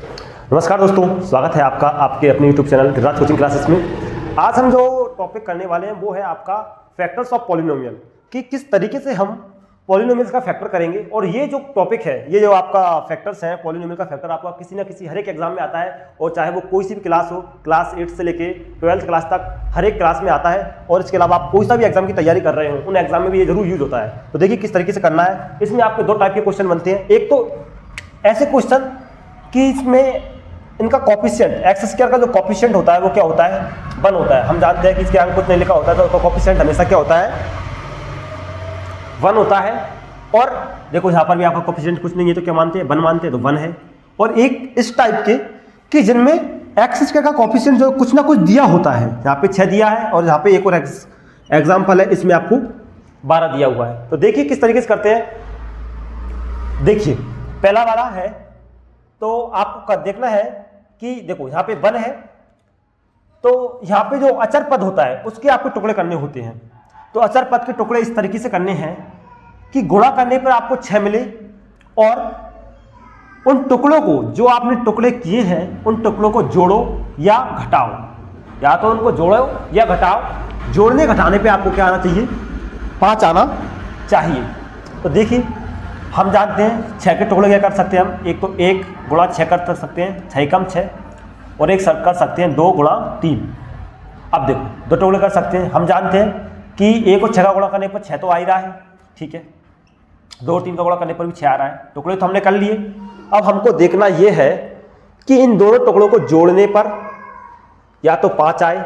नमस्कार दोस्तों, स्वागत है आपका आपके अपने YouTube channel Giriraj coaching classes में। आज हम जो टॉपिक करने वाले हैं वो है आपका फैक्टर्स ऑफ पॉलिनोमियल, कि किस तरीके से हम पॉलिनोमियल्स का फैक्टर करेंगे। और ये जो टॉपिक है, ये जो आपका फैक्टर्स है, पॉलिनोमियल का फैक्टर आपका किसी ना किसी हर एक एग्जाम में आता है, और चाहे वो कोई सी भी क्लास हो, क्लास 8 से लेके 12th क्लास तक हर एक क्लास में आता है। और इसके अलावा आप कोई सा भी एग्जाम की तैयारी कर रहे हो, उन एग्जाम में भी ये जरूर यूज होता है। तो देखिए किस तरीके से करना है। इसमें आपके दो टाइप के क्वेश्चन बनते हैं। एक तो ऐसे क्वेश्चन कि इसमें इनका कॉफिशिएंट एक्स स्क्वायर का जो कॉफिशिएंट होता है वो क्या होता है, 1 होता है। हम जानते हैं कि इसके आगे कुछ नहीं लिखा होता है, तो उसका कॉफिशिएंट हमेशा क्या होता है, 1 होता है। और देखो यहाँ पर भी आपका कॉफिशिएंट कुछ नहीं है, तो क्या मानते हैं, 1 मानते हैं, तो 1 है। और एक इस टाइप के कि जिनमें एक्स स्क्वायर का कॉफिशिएंट जो कुछ ना कुछ दिया होता है, यहाँ पे 6 दिया है, और यहाँ पे एक और एग्जाम्पल है, इसमें आपको 12 दिया हुआ है। तो देखिए किस तरीके से करते हैं। देखिए पहला वाला है, तो आपको देखना है कि देखो यहाँ पे 1 है, तो यहाँ पे जो अचर पद होता है उसके आपको टुकड़े करने होते हैं। तो अचर पद के टुकड़े इस तरीके से करने हैं कि गुणा करने पर आपको 6 मिले, और उन टुकड़ों को जो आपने टुकड़े किए हैं उन टुकड़ों को जोड़ो या घटाओ, या तो उनको जोड़ो या घटाओ। जोड़ने घटाने पे आपको क्या आना चाहिए, 5 आना चाहिए। तो देखिए हम जानते हैं 6 के टुकड़े क्या कर सकते हैं हम, एक तो 1 गुणा 6 कर सकते हैं, 6 कम 6, और एक कर सकते हैं 2 गुणा 3। अब देखो 2 टुकड़े कर सकते हैं। हम जानते हैं कि 1 को 6 का गुणा करने पर 6 तो आ ही रहा है, ठीक है। 2 और 3 का गुणा करने पर भी 6 आ रहा है। टुकड़े तो हमने कर लिए। अब हमको देखना यह है कि इन दोनों टुकड़ों को जोड़ने पर या तो 5 आए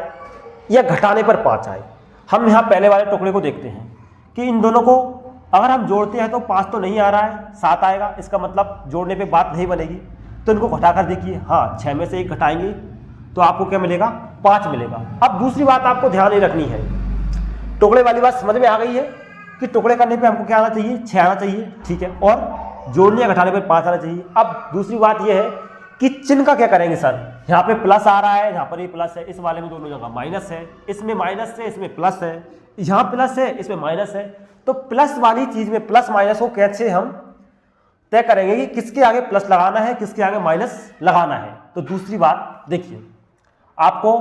या घटाने पर 5 आए। हम यहाँ पहले वाले टुकड़े को देखते हैं कि इन दोनों को अगर हम जोड़ते हैं तो 5 तो नहीं आ रहा है, 7 आएगा। इसका मतलब जोड़ने पे बात नहीं बनेगी। तो इनको घटाकर देखिए, हाँ 6 में से 1 घटाएंगे तो आपको क्या मिलेगा, 5 मिलेगा। अब दूसरी बात आपको ध्यान नहीं रखनी है, टुकड़े वाली बात समझ में आ गई है कि टुकड़े करने पे हमको क्या आना चाहिए, 6 आना चाहिए, ठीक है, और जोड़ने या घटाने पर 5 आना चाहिए। अब दूसरी बात यह है कि चिन्ह का क्या करेंगे सर, यहाँ पे प्लस आ रहा है, यहाँ पर भी प्लस है, इस वाले में दोनों जगह माइनस है, इसमें माइनस है, इसमें प्लस है, यहाँ प्लस है, इसमें माइनस है। तो प्लस वाली चीज में प्लस माइनस को कैसे हम तय करेंगे कि किसके आगे प्लस लगाना है, किसके आगे माइनस लगाना है। तो दूसरी बात देखिए, आपको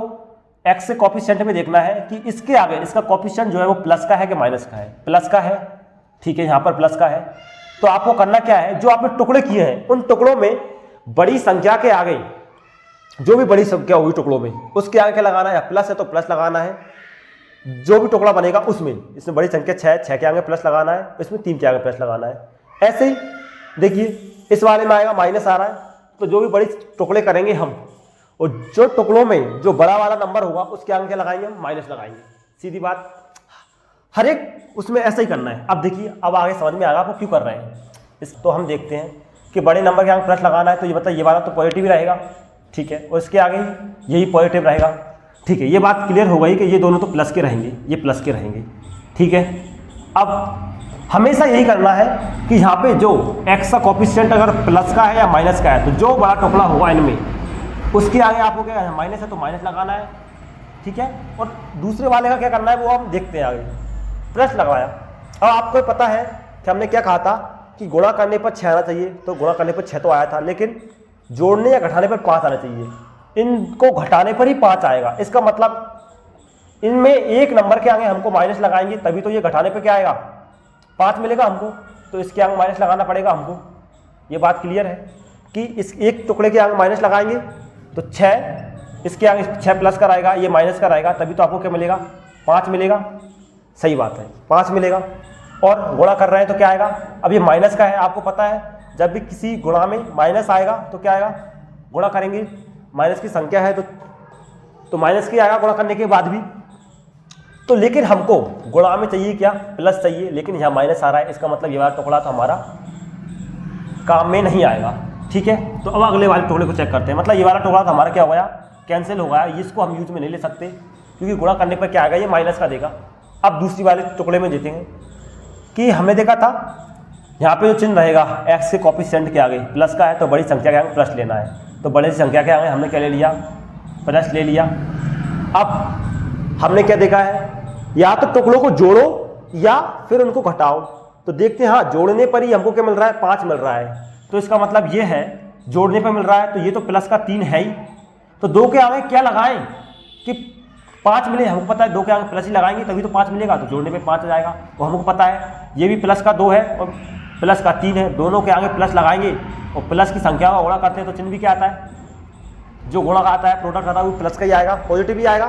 एक्स के कॉफिशिएंट में देखना है कि इसके आगे इसका कॉफिशिएंट जो है वो प्लस का है कि माइनस का है, प्लस का है, ठीक है, यहाँ पर प्लस का है। तो आपको करना क्या है, जो आपने टुकड़े किए हैं उन टुकड़ों में बड़ी संख्या के आगे, जो भी बड़ी संख्या होगी टुकड़ों में, उसके आगे क्या लगाना है, प्लस है तो प्लस लगाना है। जो भी टुकड़ा बनेगा उसमें, इसमें बड़ी संख्या 6 के आगे प्लस लगाना है, इसमें 3 के आगे प्लस लगाना है। ऐसे ही देखिए इस वाले में आएगा माइनस आ रहा है, तो जो भी बड़ी टुकड़े करेंगे हम, और जो टुकड़ों में जो बड़ा वाला नंबर होगा उसके आगे क्या लगाएंगे, हम माइनस लगाएंगे। सीधी बात, हर एक उसमें ऐसा ही करना है। अब देखिए, अब आगे समझ में आएगा आपको क्यों कर रहे हैं। इस तो हम देखते हैं कि बड़े नंबर के आगे प्लस लगाना है, तो ये बताइए, ये वाला तो पॉजिटिव ही रहेगा, ठीक है, और इसके आगे यही पॉजिटिव रहेगा, ठीक है। ये बात क्लियर हो गई कि ये दोनों तो प्लस के रहेंगे, ये प्लस के रहेंगे, ठीक है। अब हमेशा यही करना है कि यहाँ पे जो एक्स का कॉफिशिएंट अगर प्लस का है या माइनस का है, तो जो बड़ा टुकड़ा होगा इनमें उसके आगे आपको क्या है, माइनस है तो माइनस लगाना है, ठीक है। और दूसरे वाले का क्या करना है वो हम देखते हैं आगे। प्लस लगाया। अब आपको पता है कि हमने क्या कहा था कि गुणा करने पर 6 आना चाहिए, तो गुणा करने पर 6 तो आया था, लेकिन जोड़ने या घटाने पर 5 आना चाहिए। इनको घटाने पर ही 5 आएगा। इसका मतलब इनमें एक नंबर के आगे हमको माइनस लगाएंगे, तभी तो ये घटाने पे क्या आएगा, 5 मिलेगा हमको। तो इसके आगे माइनस लगाना पड़ेगा हमको। ये बात क्लियर है कि इस एक टुकड़े के आगे माइनस लगाएंगे तो 6, इसके आगे 6 प्लस का रहेगा, ये माइनस का रहेगा, तभी तो आपको क्या मिलेगा, 5 मिलेगा। सही बात है, 5 मिलेगा। और गुणा कर रहे हैं तो क्या आएगा, अब ये माइनस का है, आपको पता है जब भी किसी गुणा में माइनस आएगा तो क्या आएगा, गुणा करेंगे, माइनस की संख्या है तो माइनस की आएगा गुणा करने के बाद भी। तो लेकिन हमको गुणा में चाहिए क्या, प्लस चाहिए, लेकिन यहाँ माइनस आ रहा है, इसका मतलब ये वाला टुकड़ा तो हमारा काम में नहीं आएगा, ठीक है। तो अब अगले वाले टुकड़े को चेक करते हैं। मतलब ये वाला टुकड़ा तो हमारा क्या हो गया, कैंसिल हो गया, इसको हम यूज में नहीं ले सकते, क्योंकि गुणा करने पर क्या आएगा, ये माइनस का देगा। अब दूसरी वाले टुकड़े में देखेंगे कि हमने देखा था यहाँ पे जो चिन्ह रहेगा एक्स के कॉफिशिएंट के आगे प्लस का है, तो बड़ी संख्या के आगे प्लस लेना है। तो बड़ी संख्या के आगे हमने क्या ले लिया, प्लस ले लिया। अब हमने क्या देखा है, या तो टुकड़ों को जोड़ो या फिर उनको घटाओ। तो देखते हैं, हाँ जोड़ने पर ही हमको क्या मिल रहा है, 5 मिल रहा है। तो इसका मतलब ये है जोड़ने पर मिल रहा है, तो ये तो प्लस का 3 है ही, तो 2 के आगे क्या लगाएं कि 5 मिले। हमको पता है 2 के आगे प्लस ही लगाएंगे तभी तो 5 मिलेगा, तो जोड़ने पे 5 आ जाएगा। तो हमको पता है ये भी प्लस का 2 है और प्लस का 3 है, दोनों के आगे प्लस लगाएंगे और प्लस की संख्या का गुणा करते हैं तो चिन्ह भी क्या आता है, जो गुणा का आता है, प्रोडक्ट आता है, वो प्लस का ही आएगा, पॉजिटिव ही आएगा।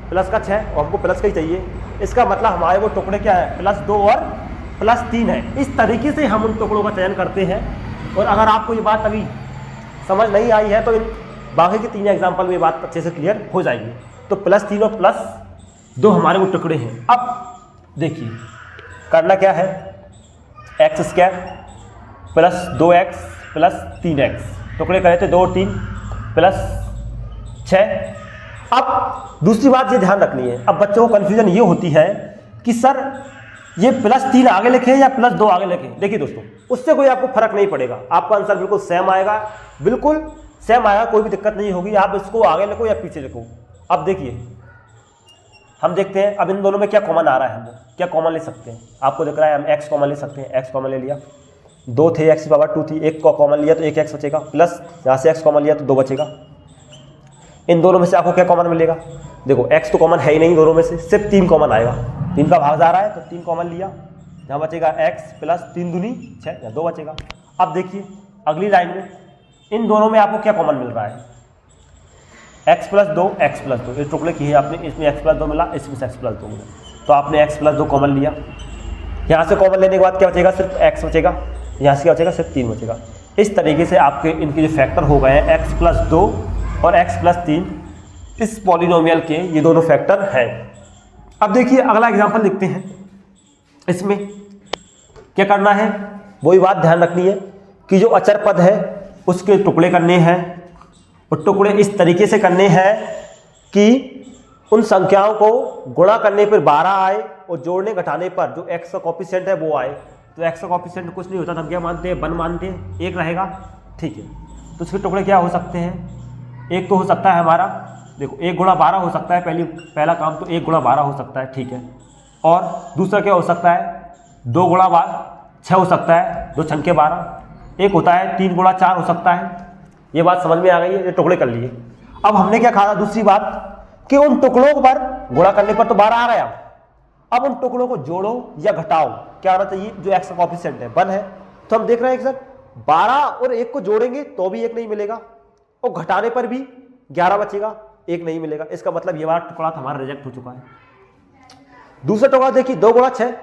प्लस का 6 और हमको प्लस का ही चाहिए। इसका मतलब हमारे वो टुकड़े क्या है, +2 और +3 है। इस तरीके से हम उन टुकड़ों का चयन करते हैं। और अगर आपको ये बात अभी समझ नहीं आई है तो इन बाकी के 3 एग्जाम्पल में ये बात अच्छे से क्लियर हो जाएगी। तो +3 और +2 हमारे वो टुकड़े हैं। अब देखिए करना क्या है, x² + 2x + 3x टुकड़े करे थे 2 और 3 +6। अब दूसरी बात ये ध्यान रखनी है, अब बच्चों को कन्फ्यूजन ये होती है कि सर ये +3 आगे लिखें या +2 आगे लिखें। देखिए दोस्तों, उससे कोई आपको फर्क नहीं पड़ेगा, आपका आंसर बिल्कुल सेम आएगा, बिल्कुल सेम आएगा, कोई भी दिक्कत नहीं होगी। आप इसको आगे लिखो या पीछे लिखो। अब देखिए हम देखते हैं अब इन दोनों में क्या कॉमन आ रहा है, हम क्या कॉमन ले सकते हैं। आपको दिख रहा है हम x कॉमन ले सकते हैं, x कॉमन ले लिया, 2 थे x⁻2 थी, 1 को कॉमन लिया तो 1x बचेगा, प्लस यहाँ से x कॉमन लिया तो 2 बचेगा। इन दोनों में से आपको क्या कॉमन मिलेगा, देखो x तो कॉमन है ही नहीं दोनों में से, सिर्फ 3 कॉमन आएगा, 3 का भाग जा रहा है तो 3 कॉमन लिया, यहाँ बचेगा x + 3 दूनी 6, यहाँ 2 बचेगा। अब देखिए अगली लाइन में इन दोनों में आपको क्या कॉमन मिल रहा है, x + 2 x + 2, इस टुकड़े की है आपने, इसमें x + 2 मिला, इसमें x + 2 मिला, तो आपने x + 2 कॉमन लिया। यहाँ से कॉमन लेने के बाद क्या बचेगा, सिर्फ x बचेगा, यहाँ से क्या बचेगा, सिर्फ 3 बचेगा। इस तरीके से आपके इनके जो फैक्टर हो गए हैं x + 2 और x + 3, इस पॉलिनोमियल के ये दोनों फैक्टर हैं। अब देखिए अगला एग्जांपल लिखते हैं। इसमें क्या करना है, वही बात ध्यान रखनी है कि जो अचर पद है उसके टुकड़े करने हैं, और टुकड़े इस तरीके से करने हैं कि उन संख्याओं को गुणा करने पर 12 आए और जोड़ने घटाने पर जो x का कोफिशिएंट है वो आए। तो x का कोफिशिएंट कुछ नहीं होता, हम क्या मानते हैं, 1 मानते हैं, 1 रहेगा, ठीक है। तो उसके टुकड़े क्या हो सकते हैं, एक तो हो सकता है हमारा, देखो 1 × 12 हो सकता है, पहला काम तो 1 × 12 हो सकता है, ठीक है। और दूसरा क्या हो सकता है, 2 × 6 हो सकता है, 2 छंके 12। एक होता है 3 × 4 हो सकता है। ये बात समझ में आ गई है, ये टुकड़े कर लिए। अब हमने क्या कहा, दूसरी बात कि उन टुकड़ों पर गुणा करने पर तो 12 आ गया, अब उन टुकड़ों को जोड़ो या घटाओ, क्या आना चाहिए, जो x का कोफिशिएंट है 1 है, तो हम देख रहे हैं कि सर 12 और 1 को जोड़ेंगे तो भी 1 नहीं मिलेगा, और घटाने पर भी 11 बचेगा, 1 नहीं मिलेगा। इसका मतलब ये वाला टुकड़ा हमारा रिजेक्ट हो चुका है। दूसरा टुकड़ा देखिए 2 × 6,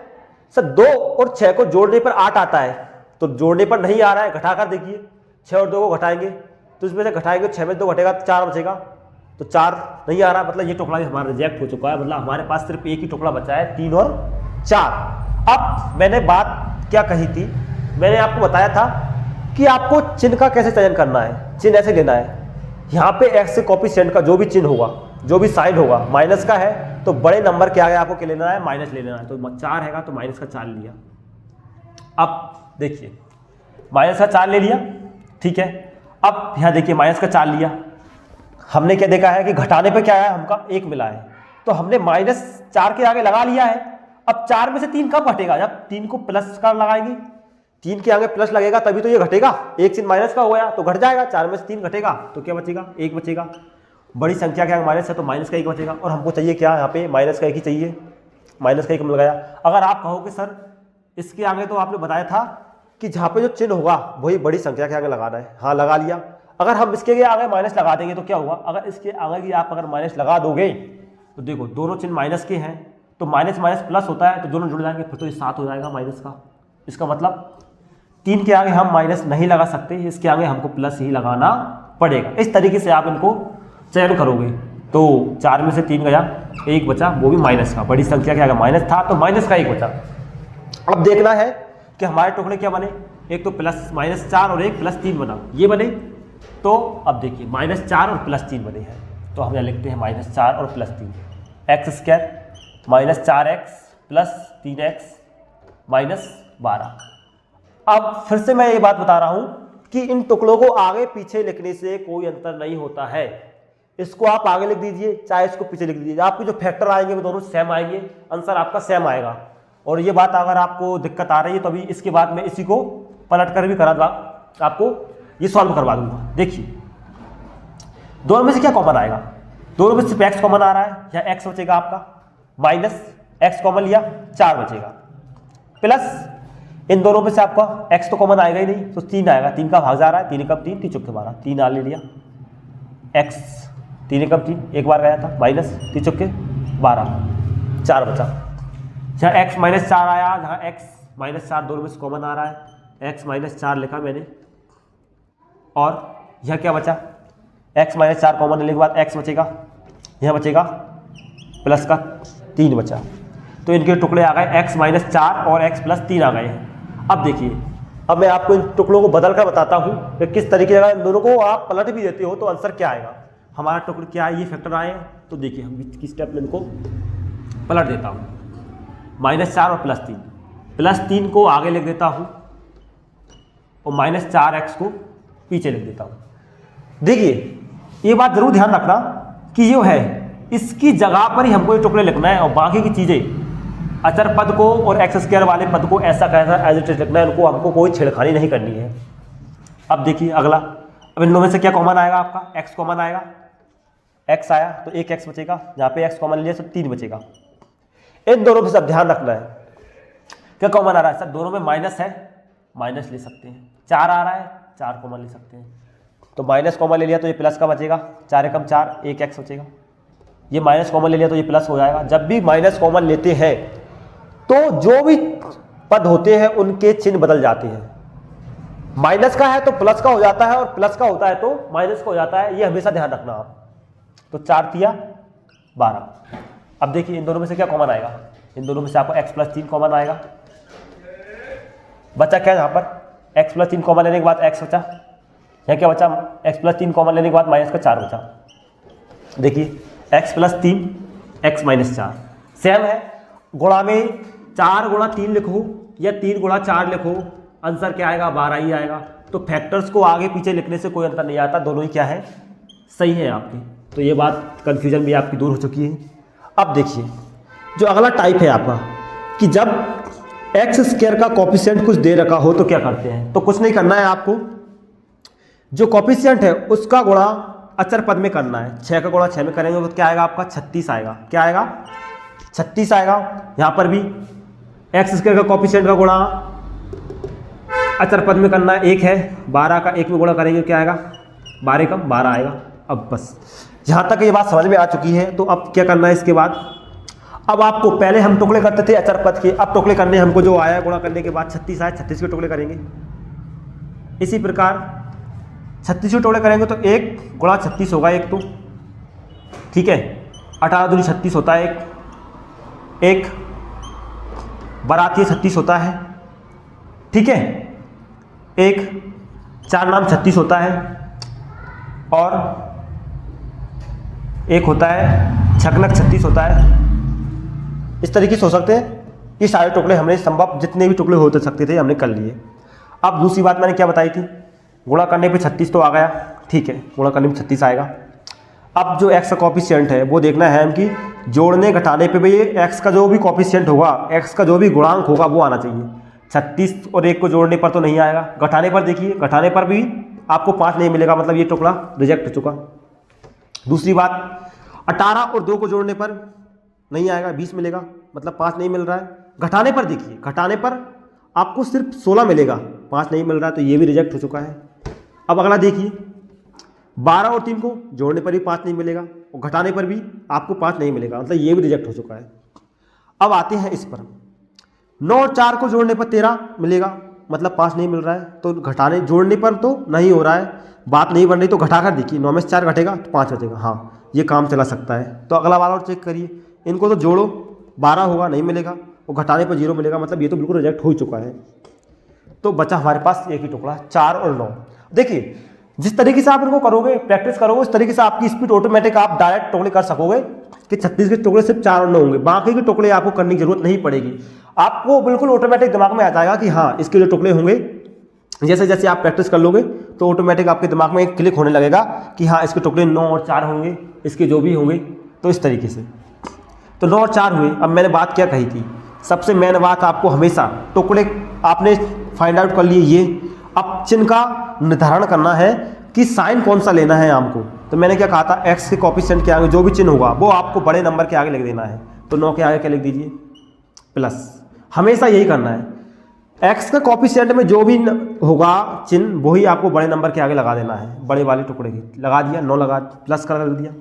सर 2 और 6 को जोड़ने पर 8 आता है, तो जोड़ने पर नहीं आ रहा है, घटाकर देखिए 6 और 2 को घटाएंगे तो इसमें से घटाएंगे 6 में 2 घटेगा तो 4 बचेगा, तो 4 नहीं आ रहा, मतलब ये टुकड़ा भी हमारा रिजेक्ट हो चुका है। मतलब हमारे पास सिर्फ एक ही टुकड़ा बचा है, 3 और 4। अब मैंने बात क्या कही थी, मैंने आपको बताया था कि आपको चिन्ह का कैसे चयन करना है। चिन्ह ऐसे लेना है, यहाँ पे x के कोफिशिएंट का जो भी चिन्ह होगा, जो भी साइन होगा, माइनस का है तो बड़े नंबर के आगे आपको क्या लेना है, माइनस ले लेना है। तो 4 हैगा तो माइनस का 4 लिया। अब देखिए माइनस का 4 ले लिया, ठीक है। अब यहाँ देखिए माइनस का 4 लिया, हमने क्या देखा है कि घटाने पे क्या है, हमका 1 मिला है, तो हमने -4 के आगे लगा लिया है। अब 4 में से 3 कब घटेगा, जब 3 को प्लस का लगाएंगे, 3 के आगे प्लस लगेगा तभी तो ये घटेगा, एक चिन्ह माइनस का हो गया तो घट जाएगा, 4 में से 3 घटेगा तो क्या बचेगा, 1 बचेगा। बड़ी संख्या के आगे माइनस है तो माइनस का 1 बचेगा, और हमको चाहिए क्या, यहाँ पे माइनस का 1 ही चाहिए, माइनस का 1 मिल गया। अगर आप कहो कि सर इसके आगे तो आपने बताया था कि जहाँ पे जो चिन्ह होगा वही बड़ी संख्या के आगे लगाना है, हाँ लगा लिया। अगर हम इसके आगे माइनस लगा देंगे तो क्या हुआ, अगर इसके आगे भी आप अगर माइनस लगा दोगे तो देखो दोनों चिन्ह माइनस के हैं, तो माइनस माइनस प्लस होता है तो दोनों जुड़ जाएंगे, फिर तो ये 7 हो जाएगा माइनस का। इसका मतलब 3 के आगे हम माइनस नहीं लगा सकते, इसके आगे हमको प्लस ही लगाना पड़ेगा। इस तरीके से आप इनको चयन करोगे तो 4 में से 3 गया, 1 बचा, वो भी माइनस का, बड़ी संख्या के आगे माइनस था तो माइनस का 1 बचा। अब देखना है कि हमारे टुकड़े क्या बने, एक तो -4 और एक +3 बना, ये बने। तो अब देखिए -4 और +3 बने हैं, तो हम यहाँ लिखते हैं -4 और +3, x² -4x + 3x -12। अब फिर से मैं ये बात बता रहा हूं कि इन टुकड़ों को आगे पीछे लिखने से कोई अंतर नहीं होता है। इसको आप आगे लिख दीजिए, चाहे इसको पीछे लिख दीजिए, आपके जो फैक्टर आएंगे वो दोनों सेम आएंगे, आंसर आपका सेम आएगा। और ये बात अगर आपको दिक्कत आ रही है तो अभी इसके बाद मैं इसी को पलट कर भी करा आपको ये सॉल्व करवा दूंगा। देखिए दोनों में से क्या कॉमन आएगा, दोनों में सिर्फ x कॉमन आ रहा है, या x बचेगा आपका, माइनस x कॉमन लिया 4 बचेगा, प्लस इन दोनों में से आपका x तो कॉमन आएगा ही नहीं, तो 3 आएगा, 3 का भाग जा रहा है, 3 एकम 3, 3 चौके 12, 3 आ ले लिया, x 3 एकम 3 एक बार गया था, माइनस 3 चौके 12, 4 बचा। जहाँ x माइनस 4 आया, जहाँ x माइनस 4 दोनों में से कॉमन आ रहा है, x माइनस 4 लिखा मैंने, और यह क्या बचा, x माइनस 4 कॉमन लेने के बाद x बचेगा, यहाँ बचेगा प्लस का 3 बचा, तो इनके टुकड़े आ गए x माइनस 4 और x प्लस 3 आ गए हैं। अब देखिए, अब मैं आपको इन टुकड़ों को बदल कर बताता हूँ कि किस तरीके से इन दोनों को आप पलट भी देते हो तो आंसर क्या आएगा। हमारा टुकड़े क्या है, ये फैक्टर आए हैं, तो देखिए हम किस स्टेप में इनको पलट देता हूँ, -4 और +3 को आगे लिख देता हूँ और -4x को पीछे लिख देता हूँ। देखिए ये बात जरूर ध्यान रखना कि जो है इसकी जगह पर ही हमको ये टुकड़े लिखना है, और बाकी की चीज़ें अचर पद को और एक्स स्क्वायर वाले पद को ऐसा कैसा एज इट इज लिखना है, उनको हमको कोई छेड़खानी नहीं करनी है। अब देखिए अगला, अब इन दोनों में से क्या कॉमन आएगा, आपका x कॉमन आएगा, x आया तो एक x बचेगा, जहाँ पे x कॉमन लिया तो 3 बचेगा। इन दोनों में सब ध्यान रखना है क्या कॉमन आ रहा है, सर दोनों में माइनस है, माइनस ले सकते हैं, 4 आ रहा है 4 कॉमन ले सकते हैं, तो माइनस कॉमन ले लिया तो ये प्लस का बचेगा, 4 एकम 4 एक x बचेगा, ये माइनस कॉमन ले लिया तो ये प्लस हो जाएगा। जब भी माइनस कॉमन लेते हैं तो जो भी पद होते हैं उनके चिन्ह बदल जाते हैं, माइनस का है तो प्लस का हो जाता है और प्लस का होता है तो माइनस का हो जाता है, ये हमेशा ध्यान रखना आप। तो 4 तिया 12। अब देखिए इन दोनों में से क्या कॉमन आएगा, इन दोनों में से आपको x प्लस 3 कॉमन आएगा, बचा क्या, यहाँ पर x प्लस 3 कॉमन लेने के बाद x बचा, यहाँ क्या बचा, x प्लस 3 कॉमन लेने के बाद माइनस का 4 बचा। देखिए x plus 3 x minus 4 same है, गुणा में 4 गुणा 3 लिखो या 3 गुणा 4 लिखो, आंसर क्या आएगा, 12 ही आएगा। तो फैक्टर्स को आगे पीछे लिखने से कोई अंतर नहीं आता, दोनों ही क्या है, सही है आपकी। तो ये बात कन्फ्यूजन भी आपकी दूर हो चुकी है। अब देखिए जो अगला टाइप है आपका, कि जब एक्स स्क्वायर का कॉफिशिएंट कुछ दे रखा हो तो क्या करते हैं, तो कुछ नहीं करना है आपको, जो कॉफिशिएंट है उसका गुणा अचर पद में करना है। 6 का गुणा 6 में करेंगे तो क्या आएगा आपका, 36 आएगा, क्या आएगा 36 आएगा। यहाँ पर भी एक्स स्क्वायर का कॉफिशिएंट का गुणा अचर पद में करना है, 1 है, 12 का 1 में गुणा करेंगे क्या आएगा, 12 कम 12 आएगा। अब बस जहाँ तक ये बात समझ में आ चुकी है, तो अब क्या करना है इसके बाद, अब आपको पहले हम टुकड़े करते थे अचर पद के, अब टुकड़े करने हमको जो आया गुणा करने के बाद 36 आया, 36 के टुकड़े करेंगे। इसी प्रकार 36 के टुकड़े करेंगे तो 1 गुणा 36 होगा, एक तो ठीक है, 18 दूनी 36 होता है, एक बराती 36 होता है, ठीक है, एक 4 नाम 36 होता है, और एक होता है छकनक 36 होता है। इस तरीके से हो सकते हैं। ये सारे टुकड़े हमने संभव जितने भी टुकड़े होते सकते थे हमने कर लिए। अब दूसरी बात मैंने क्या बताई थी, गुणा करने पे 36 तो आ गया, ठीक है, गुणा करने पे 36 आएगा। अब जो x का कॉफिशिएंट है वो देखना है हम कि जोड़ने घटाने पे भी ये x का जो भी कॉफिशिएंट होगा, x का जो भी गुणांक होगा वो आना चाहिए। 36 और 1 को जोड़ने पर तो नहीं आएगा, घटाने पर देखिए, घटाने पर भी आपको 5 नहीं मिलेगा, मतलब ये टुकड़ा रिजेक्ट हो चुका। दूसरी बात 18 और 2 को जोड़ने पर नहीं आएगा, 20 मिलेगा, मतलब 5 नहीं मिल रहा है। घटाने पर देखिए, घटाने पर आपको सिर्फ 16 मिलेगा, 5 नहीं मिल रहा है, तो ये भी रिजेक्ट हो चुका है। अब अगला देखिए, 12 और 3 को जोड़ने पर भी 5 नहीं मिलेगा और घटाने पर भी आपको 5 नहीं मिलेगा, मतलब ये भी रिजेक्ट हो चुका है। अब आते हैं इस पर, 9 और 4 को जोड़ने पर 13 मिलेगा, मतलब 5 नहीं मिल रहा है, तो घटाने जोड़ने पर तो नहीं हो रहा है, बात नहीं बन रही, तो घटाकर देखिए, 9 में से 4 घटेगा तो 5 बचेगा, हाँ ये काम चला सकता है। तो अगला वाला और चेक करिए, इनको तो जोड़ो, 12 होगा नहीं मिलेगा और घटाने पर 0 मिलेगा, मतलब ये तो बिल्कुल रिजेक्ट हो चुका है। तो बचा हमारे पास एक ही टुकड़ा, 4 और 9। देखिए जिस तरीके से आप इनको करोगे, प्रैक्टिस करोगे, उस तरीके से आपकी स्पीड ऑटोमेटिक आप डायरेक्ट टुकड़े कर सकोगे कि 36 के टुकड़े सिर्फ 4 और 9 होंगे, बाकी के टुकड़े आपको करने की जरूरत नहीं पड़ेगी। आपको बिल्कुल ऑटोमेटिक दिमाग में आ जाएगा कि हाँ इसके जो टुकड़े होंगे, जैसे जैसे आप प्रैक्टिस कर लोगे तो ऑटोमेटिक आपके दिमाग में एक क्लिक होने लगेगा कि हाँ इसके टुकड़े 9 और 4 होंगे, इसके जो भी होंगे। तो इस तरीके से तो 9 और 4 हुए। अब मैंने बात क्या कही थी, सबसे मेन बात आपको हमेशा टुकड़े आपने फाइंड आउट कर लिए ये, अब चिन्ह का निर्धारण करना है कि साइन कौन सा लेना है आपको। तो मैंने क्या कहा था, x के कोफिशिएंट के आगे जो भी चिन्ह होगा वो आपको बड़े नंबर के आगे लिख देना है। तो 9 के आगे क्या लिख दीजिए, प्लस। हमेशा यही करना है, x के कोफिशिएंट में जो भी होगा चिन्ह वही आपको बड़े नंबर के आगे लगा देना है, बड़े वाले टुकड़े की। लगा दिया, 9 लगा, प्लस कर दिया,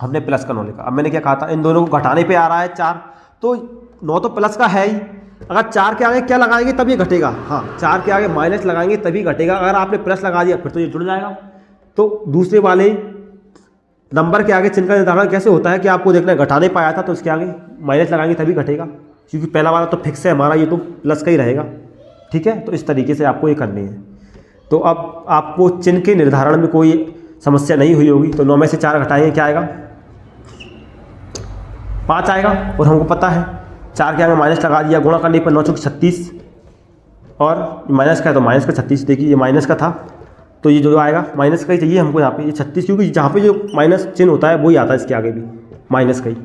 हमने प्लस का 9 लिखा। अब मैंने क्या कहा था, इन दोनों को घटाने पे आ रहा है 4, तो 9 तो प्लस का है ही, अगर 4 के आगे क्या लगाएंगे तब ये घटेगा। हाँ, 4 के आगे माइनस लगाएंगे तभी घटेगा। अगर आपने प्लस लगा दिया फिर तो ये जुड़ जाएगा। तो दूसरे वाले नंबर के आगे चिन्ह का निर्धारण कैसे होता है कि आपको देखना है, घटाने पाया था तो इसके आगे माइनस लगाएंगे तभी घटेगा, क्योंकि पहला वाला तो फिक्स है हमारा, ये तो प्लस का ही रहेगा। ठीक है, तो इस तरीके से आपको ये करनी है। तो अब आपको चिन्ह के निर्धारण में कोई समस्या नहीं हुई होगी। तो 9 में से 4 घटाएंगे क्या आएगा, 5 आएगा। और हमको पता है 4 के आगे माइनस लगा दिया, गुणा करने पर 9 चौक 36, और माइनस का है तो माइनस का 36। देखिए ये माइनस का था तो ये जो आएगा माइनस का ही चाहिए हमको यहाँ पे, ये 36, क्योंकि जहाँ पे जो माइनस चिन्ह होता है वही आता है इसके आगे भी माइनस का ही,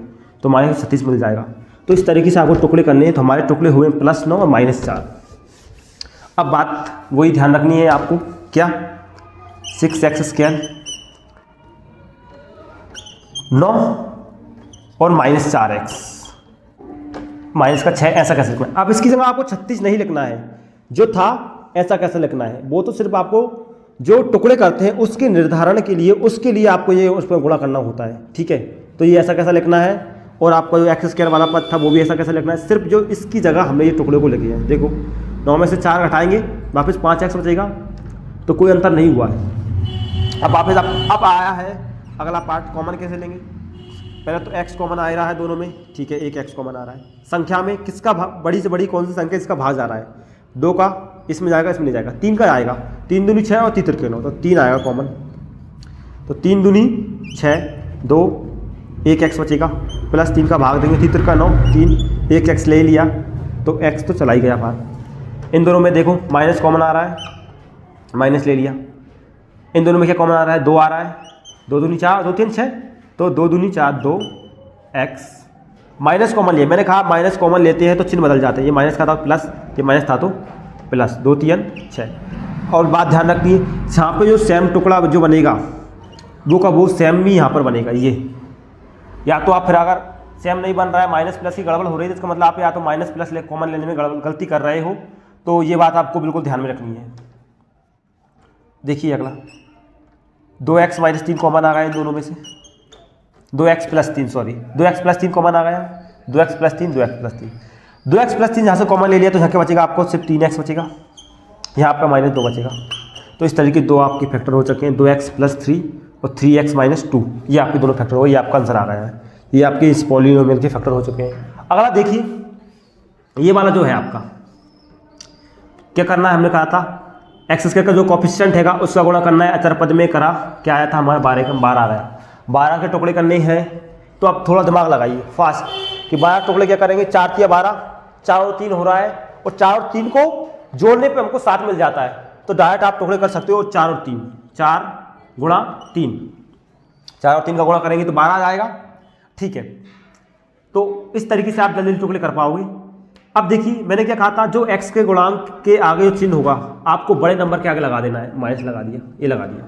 तो माइनस 36 मिल जाएगा। तो इस तरीके से आपको टुकड़े करने हैं। तो हमारे टुकड़े हुए +9 और -4। अब बात वही ध्यान रखनी है आपको, क्या 6x² 9 और -4x माइनस का 6, ऐसा कैसे लिखना है। अब इसकी जगह आपको 36 नहीं लिखना है, जो था ऐसा कैसे लिखना है। वो तो सिर्फ आपको जो टुकड़े करते हैं उसके निर्धारण के लिए, उसके लिए आपको ये उस पर गुणा करना होता है। ठीक है, तो ये ऐसा कैसा लिखना है, और आपका जो x² वाला पद था वो भी ऐसा कैसे लिखना है। सिर्फ जो इसकी जगह हमने ये टुकड़े को लिखे हैं। देखो 9 में से 4 घटाएंगे वापस 5x बचेगा, तो कोई अंतर नहीं हुआ है। अब वापस अब आया है अगला पार्ट, कॉमन कैसे लेंगे। पहले तो x कॉमन आ रहा है दोनों में, ठीक है, एक x कॉमन आ रहा है। संख्या में किसका बड़ी से बड़ी कौन सी संख्या इसका भाग जा रहा है, 2 का इसमें जाएगा, इसमें नहीं जाएगा, 3 का आएगा, 3 दूनी 6 और 3 तिरके 9, तो 3 आएगा कॉमन। तो 3 दूनी 6, 2, 1x बचेगा, प्लस 3 का भाग देंगे, 3 तिरका 9, 3, 1x ले लिया, तो x तो चला ही गया बाहर। इन दोनों में देखो माइनस कॉमन आ रहा है, माइनस ले लिया। इन दोनों में क्या कॉमन आ रहा है, 2 आ रहा है, 2 दूनी 4, 2 3 6, तो 2 दूनी 4, 2x। माइनस कॉमन लिया, मैंने कहा माइनस कॉमन लेते हैं तो चिन्ह बदल जाते हैं। ये माइनस का था प्लस, ये माइनस था तो प्लस, 2 3 6। और बात ध्यान रखनी है, यहाँ पे जो सेम टुकड़ा जो बनेगा वो का वो सेम भी यहाँ पर बनेगा। ये या तो आप फिर अगर सेम नहीं बन रहा है, माइनस प्लस की गड़बड़ हो रही है, इसका मतलब आप या तो माइनस प्लस कॉमन लेने में गलती कर रहे हो, तो ये बात आपको बिल्कुल ध्यान में रखनी है। देखिए अगला 2x - 3 कॉमन आ गया इन दोनों में से, 2x + 3 सॉरी 2x + 3 कॉमन आ गया, 2x + 3 2x + 3 2x + 3 यहाँ से कॉमन ले लिया तो यहाँ क्या बचेगा आपको, सिर्फ 3x बचेगा, यहाँ आपका -2 बचेगा। तो इस तरीके 2 आपके फैक्टर हो चुके हैं, 2x + 3 और 3x - 2, ये आपके दोनों फैक्टर हो, ये आपका आंसर आ गया है। ये आपके इस पॉलिनोमियल के फैक्टर हो चुके हैं। अगला देखिए, ये वाला जो है आपका क्या करना है, हमने कहा था x² का जो कोफिशिएंट हैगा उसका गुणा करना है अचर पद में करा, क्या आया था हमारा 12 का 12 आ गया। 12 के टुकड़े करने हैं, तो अब थोड़ा दिमाग लगाइए फास्ट कि 12 टुकड़े क्या करेंगे, 4 × 12, 4 और 3 हो रहा है, और 4 और 3 को जोड़ने पे हमको 7 मिल जाता है। तो डायरेक्ट आप टुकड़े कर सकते हो 4 और 3, 4 × 3, 4 और 3 का गुणा करेंगे तो 12 आ जाएगा। ठीक है, तो इस तरीके से आप जल्दी टुकड़े कर पाओगे। अब देखिए मैंने क्या कहा था, जो x के गुणांक के आगे जो चिन्ह होगा आपको बड़े नंबर के आगे लगा देना है। माइनस लगा दिया, ये लगा दिया।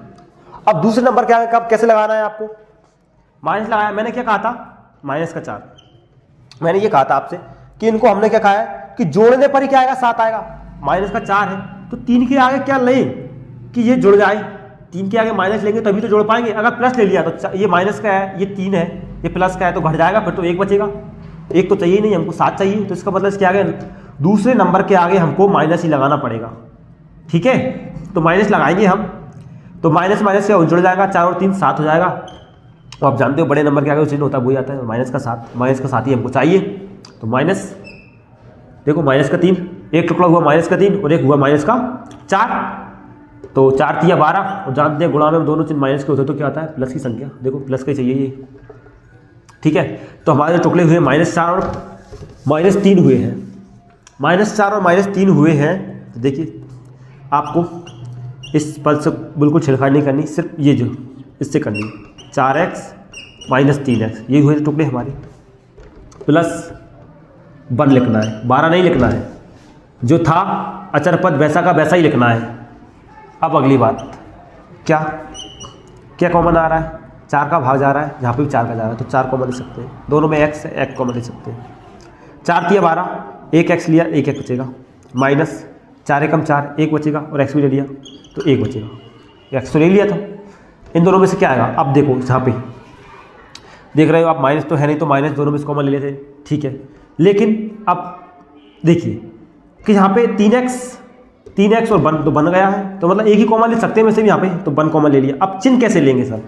अब दूसरे नंबर के आगे कब कैसे लगाना है आपको, माइनस लगाया। मैंने क्या कहा था, -4। मैंने ये कहा था आपसे कि इनको हमने क्या कहा है कि जोड़ने पर ही क्या आएगा, 7 आएगा। -4 है तो 3 के आगे क्या लें कि ये जुड़ जाए, 3 के आगे माइनस लेंगे तभी तो जोड़ पाएंगे। अगर प्लस ले लिया तो ये माइनस का है, ये 3 है, ये प्लस का है तो घट जाएगा, फिर तो 1 बचेगा। 1 तो चाहिए नहीं हमको, 7 चाहिए, तो इसका मतलब इसके आगे दूसरे नंबर के आगे हमको माइनस ही लगाना पड़ेगा। ठीक है, तो माइनस लगाएंगे हम, तो माइनस माइनस से जुड़ जाएगा, 4 और 3 7 हो जाएगा। तो आप जानते हो बड़े नंबर के आगे चिन्ह होता है वही आता है, -7 -7 ही हमको चाहिए। तो माइनस देखो -3, एक टुकड़ा हुआ -3 और एक हुआ -4, तो 4 × 12, और जानते हैं गुणा में दोनों चिन्ह माइनस के होते तो क्या आता है, प्लस की संख्या। देखो प्लस का ही चाहिए ये। ठीक है, तो हमारे टुकड़े हुए -4 और -3 हुए हैं, -4 और -3 हुए हैं। तो देखिए आपको इस पद से बिल्कुल छिड़खाड़ नहीं करनी, सिर्फ ये जो इससे करनी है, 4x - 3x, ये हुए टुकड़े हमारे, प्लस 1 लिखना है, 12 नहीं लिखना है। जो था अचर पद वैसा का वैसा ही लिखना है, अब अगली बात, क्या क्या कॉमन आ रहा है, 4 का भाग जा रहा है, यहाँ पे भी 4 का जा रहा है, तो 4 कॉमन ले सकते हैं, दोनों में x है, एक कॉमन ले सकते हैं। 4 तिया 12, एक x लिया, एक x बचेगा, माइनस 4 एकम 4, एक बचेगा, और x भी ले लिया तो एक बचेगा, x तो ले लिया था। इन दोनों में से क्या आएगा, अब देखो यहाँ पे देख रहे हो आप, माइनस तो है नहीं, तो माइनस दोनों में से कॉमन ले लेते, ठीक है। लेकिन अब देखिए कि यहाँ पे 3x और 1 तो बन गया है, तो मतलब एक ही कॉमन ले सकते हैं वैसे भी यहाँ पे, तो 1 कॉमन ले लिया। अब चिन्ह कैसे लेंगे सर,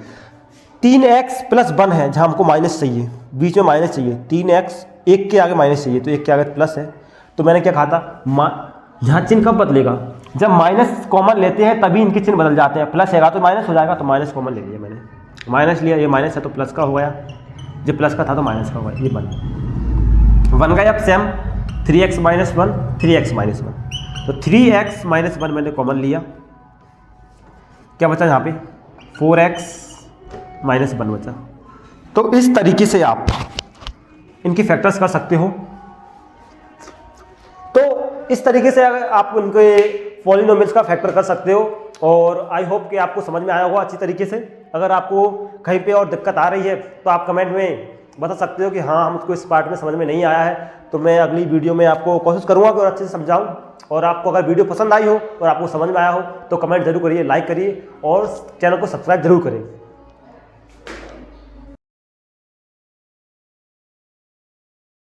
3x प्लस 1 है, जहाँ हमको माइनस चाहिए, बीच में माइनस चाहिए, 3x एक के आगे माइनस चाहिए, तो एक के आगे प्लस है, तो मैंने क्या कहा था, यहाँ चिन्ह कब बदलेगा, जब माइनस कॉमन लेते हैं तभी इनके चिन्ह बदल जाते हैं। प्लस हैगा तो माइनस हो जाएगा, तो माइनस कॉमन ले लिया मैंने, माइनस लिया, ये माइनस है तो प्लस का हो गया, जब प्लस का था तो माइनस का हो गया, ये बन गया। अब same 3x minus 1, 3x minus 1, तो 3x माइनस 1 मैंने कॉमन लिया, क्या बचा यहाँ पे 4x माइनस 1 बचा। तो इस तरीके से आप इनकी फैक्टर्स कर सकते हो। तो इस तरीके से आप उनके पॉलिनोमियल्स का फैक्टर कर सकते हो, और आई होप कि आपको समझ में आया होगा अच्छी तरीके से। अगर आपको कहीं पे और दिक्कत आ रही है तो आप कमेंट में बता सकते हो कि हाँ हमको इस पार्ट में समझ में नहीं आया है, तो मैं अगली वीडियो में आपको कोशिश करूँगा कि और अच्छे से समझाऊँ। और आपको अगर वीडियो पसंद आई हो और आपको समझ में आया हो तो कमेंट जरूर करिए, लाइक करिए और चैनल को सब्सक्राइब जरूर करें।